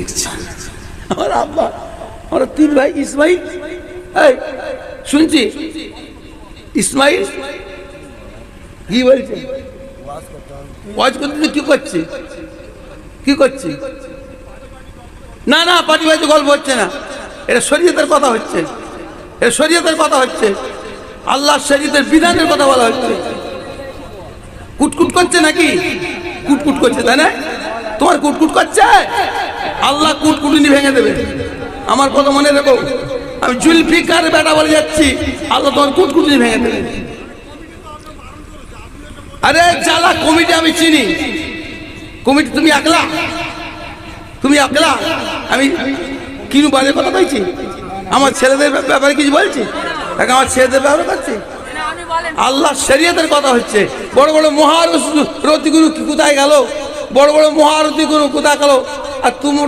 দেখছেন আমার আব্বা, আমরা 3 ভাই। ইসমাইল, এই শুনছি ইসমাইল কি বলছে? ওয়াজ করতে কি করছি, কি করছি? না না, পারিবারিক গল্প হচ্ছে না, এটা শরীয়তের কথা হচ্ছে, এটা শরীয়তের কথা হচ্ছে, আল্লাহ শরীয়তের বিধানের কথা বলা হচ্ছে। কুটকুট করছে নাকি? কুটকুট করছে তাই না? তোমার কুটকুট করছে, আল্লাহ কুটকুটুনি ভেঙে দেবে। আমার কথা মনে রেখো, আমি জুলফিকার বেটা বলে যাচ্ছি, আল্লাহ তোমার কুটকুটুনি ভেঙে দেবে। আরে জ্বালা কমিটি আমি চিনি, কমিটি তুমি একলা, তুমি একলা। আমি কিনু বাজে কথা বলছি? আমার ছেলেদের ব্যাপারে কিছু বলছি? দেখো আমার ছেলেদের ব্যাপারে করছি, আল্লাহ শরীয়তের কথা হচ্ছে। বড় বড় মহারথী গুরু কোথায় গেল? বড় বড় মহারথী গুরু কোথায় গেল? আর তুমি